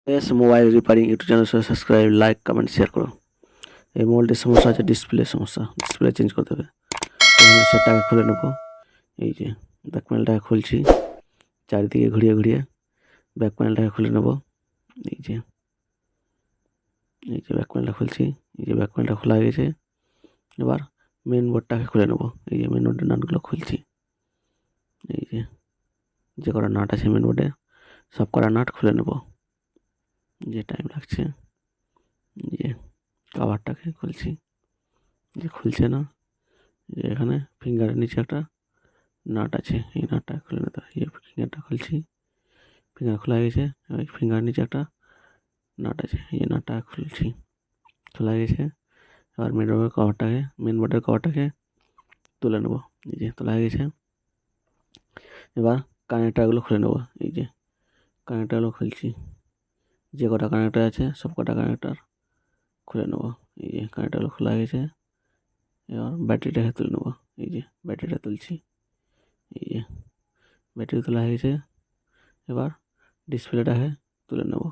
S mobile repairing YouTube channel subscribe, like, comment, share করো। এই মোবাইলটির সমস্যা আছে, ডিসপ্লে সমস্যা, ডিসপ্লে চেঞ্জ করতে হবে। সেটটাকে খুলে নেবো। এই যে ব্যাক প্যানেলটাকে খুলছি, চারিদিকে ঘুরিয়ে ঘুরিয়ে ব্যাক প্যানেলটাকে খুলে নেবো। এই যে ব্যাক প্যানেলটা খুলছি। এই যে ব্যাক প্যানেলটা খোলা হয়ে গেছে। এবার মেন বোর্ডটাকে খুলে নেবো। এই যে মেন বোর্ডের নাটগুলো খুলছি। এই যে কটা নাট আছে মেন বোর্ডে, সব কটা নাট খুলে নেবো। যে টাইম লাগছে। যে কভারটাকে খুলছি, যে খুলছে না। যে এখানে ফিঙ্গারের নিচে একটা নাট আছে, এই নাটটা খুলে নিতে হয়। এই ফিঙ্গারটা খুলছি, ফিঙ্গার খোলা হয়ে গেছে। ওই ফিঙ্গারের নিচে একটা নাট আছে, এই নাটটা খুলছি, খোলা হয়ে গেছে। এবার মেন বোর্ডের কভারটাকে তুলে নেবো। এই যে তোলা হয়ে গেছে। এবার কানেক্টারগুলো খুলে নেবো। এই যে কানেক্টারগুলো খুলছি, যে কটা কানেক্টার আছে সব কটা কানেক্টার খুলে নেবো। এই যে কানেক্টারগুলো খোলা হয়ে গেছে। এবার ব্যাটারিটাকে তুলে নেবো। এই যে ব্যাটারিটা তুলছি। এই যে ব্যাটারি তোলা হয়ে গেছে। এবার ডিসপ্লেটাকে তুলে নেব।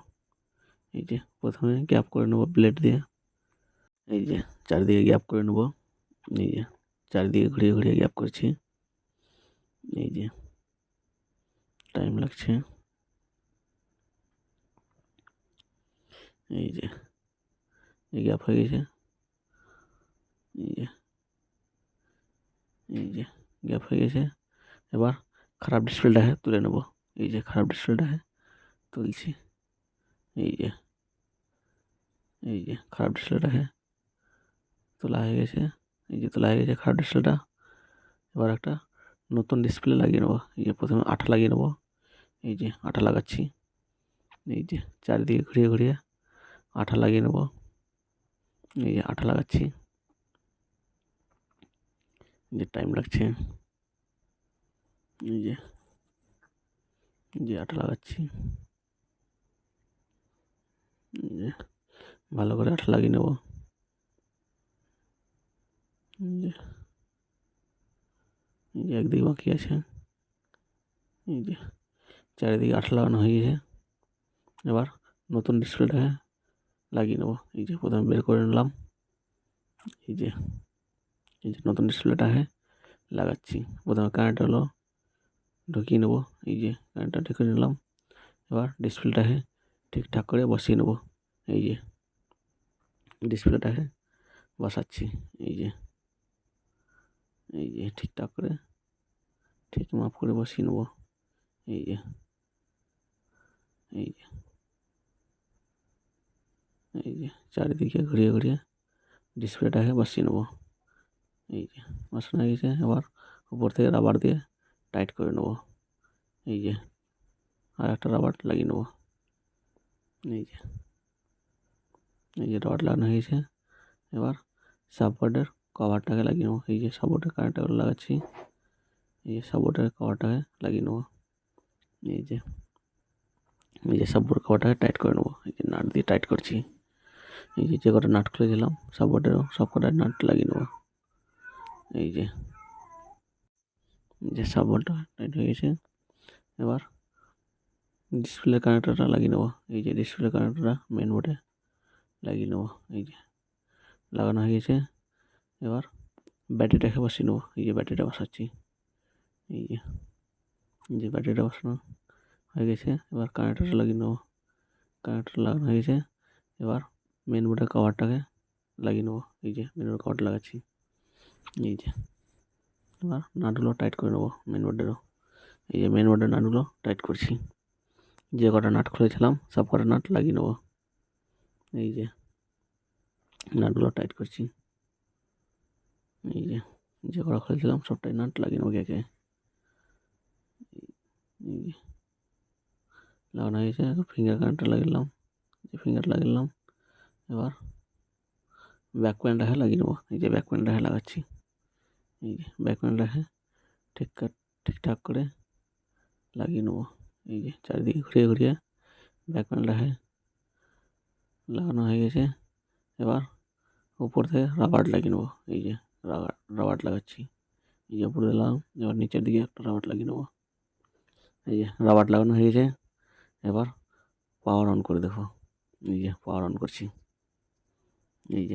এই যে প্রথমে গ্যাপ করে নেবো ব্লেড দিয়ে। এই যে চারিদিকে গ্যাপ করে নেবো। এই যে চারিদিকে ঘুরিয়ে ঘুরিয়ে গ্যাপ করছি। এই যে টাইম লাগছে। এই যে এই গ্যাপ হয়ে গেছে। এই যে গ্যাপ হয়ে গেছে। এবার খারাপ ডিসপ্লেটাকে তুলে নেব। এই যে খারাপ ডিসপ্লেটাকে তুলছি। এই যে খারাপ ডিসপ্লেটাকে তোলা হয়ে গেছে। এই যে তোলা হয়ে গেছে খারাপ ডিসপ্লেটা। এবার একটা নতুন ডিসপ্লে লাগিয়ে নেবো। এই যে প্রথমে আঠা লাগিয়ে নেবো। এই যে আঠা লাগাচ্ছি। এই যে চারিদিকে ঘুরিয়ে ঘুরিয়ে আঠা লাগিয়ে নেবো। এই যে আঠা লাগাচ্ছি। যে টাইম লাগছে। এই যে আঠা লাগাচ্ছি। যে ভালো করে আঠা লাগিয়ে নেবো। যে একদিকে বাকি আছে। এই যে চারিদিকে আঠা লাগানো হয়ে গেছে। এবার নতুন ডিসপ্লেটাকে লাগিয়ে নেবো। এই যে প্রথমে বের করে নিলাম। এই যে নতুন ডিসপ্লেটাকে লাগাচ্ছি। প্রথমে কানেক্টরগুলো ঢুকিয়ে নেবো। এই যে কানেক্টর ঢুকিয়ে নিলাম। এবার ডিসপ্লেটাকে ঠিকঠাক করে বসিয়ে নেবো। এই যে ডিসপ্লেটাকে বসাচ্ছি। এই যে ঠিকঠাক করে ঠিক মাপ করে বসিয়ে নেবো। এই যে এই যে চারিদিকে ঘুরিয়ে ঘুরিয়ে ডিসপ্লেটাকে বসিয়ে নেবো। এই যে বসানো হয়ে গেছে। এবার উপর থেকে রাবার দিয়ে টাইট করে নেবো। এই যে আর একটা রাবার লাগিয়ে নেবো। এই যে রাবার লাগানো হয়ে গেছে। এবার সাপোর্টের কভারটাকে লাগিয়ে নেবো। এই যে সাপোর্টের কানেক্টরগুলো লাগাচ্ছি। এই যে সাপোর্টের কভারটাকে লাগিয়ে নেবো। এই যে সাপোর্টের কভারটাকে টাইট করে নেবো। এই যে নাট দিয়ে টাইট করছি। এই যে কটা নাট খুলেছিলাম সাপোর্টেরও সব কটা নাট লাগিয়ে নেবো। এই যে সাপোর্টটা টাইট হয়ে গেছে। এবার ডিসপ্লে কানেক্টরটা লাগিয়ে নেবো। এই যে ডিসপ্লে কানেক্টরটা মেন বোর্ডে লাগিয়ে নেবো। এই যে লাগানো হয়ে গেছে। এবার ব্যাটারিটাকে বসিয়ে নেবো। এই যে ব্যাটারিটা বসাচ্ছি। এই যে ব্যাটারিটা বসানো হয়ে গেছে। এবার কানেক্টরটা লাগিয়ে নেবো। কানেক্টর লাগানো হয়ে গেছে। এবার মেন বোর্ডের কভারটাকে লাগিয়ে নেবো। এই যে মেন বোর্ডের কভারটা লাগাচ্ছি। এই যে এবার নাটগুলো টাইট করে নেবো মেন বোর্ডেরও। এই যে মেন বোর্ডের নাটগুলো টাইট করছি। যে কটা নাট খুলেছিলাম সব কটা নাট লাগিয়ে নেবো। এই যে নাটগুলো টাইট করছি। এই যে কটা খুলেছিলাম সবটাই নাট লাগিয়ে নেবো একে। এই যে লাগানো হয়েছে। ফিঙ্গার কানেক্টর লাগিয়ে ফিঙ্গার লাগিয়ে এবার ব্যাক প্যানেলটাকে লাগিয়ে নেবো। এই যে ব্যাক প্যানেলটাকে লাগাচ্ছি। এই যে ব্যাক প্যানেলটাকে ঠিকঠাক করে লাগিয়ে নেবো। এই যে চারিদিকে ঘুরিয়ে ঘুরিয়ে ব্যাক প্যানেলটাকে লাগানো হয়ে গেছে। এবার উপর থেকে রাবার লাগিয়ে নেবো। এই যে রাবার লাগাচ্ছি। এই যে উপরে দিলাম। এবার নিচের দিকে একটা রাবার লাগিয়ে নেবো। এই যে রাবার লাগানো হয়ে গেছে। এবার পাওয়ার অন করে দেখো, এই যে পাওয়ার অন করছি, এই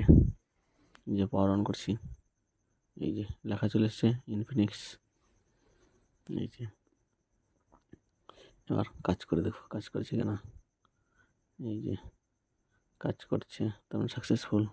যে পাওয়ার অন করছি, এই যে লেখা চলে এসছে ইনফিনিক্স। এই যে এবার কাজ করে দেখো কাজ করছে কিনা, এই যে কাজ করছে, তেমন সাকসেসফুল।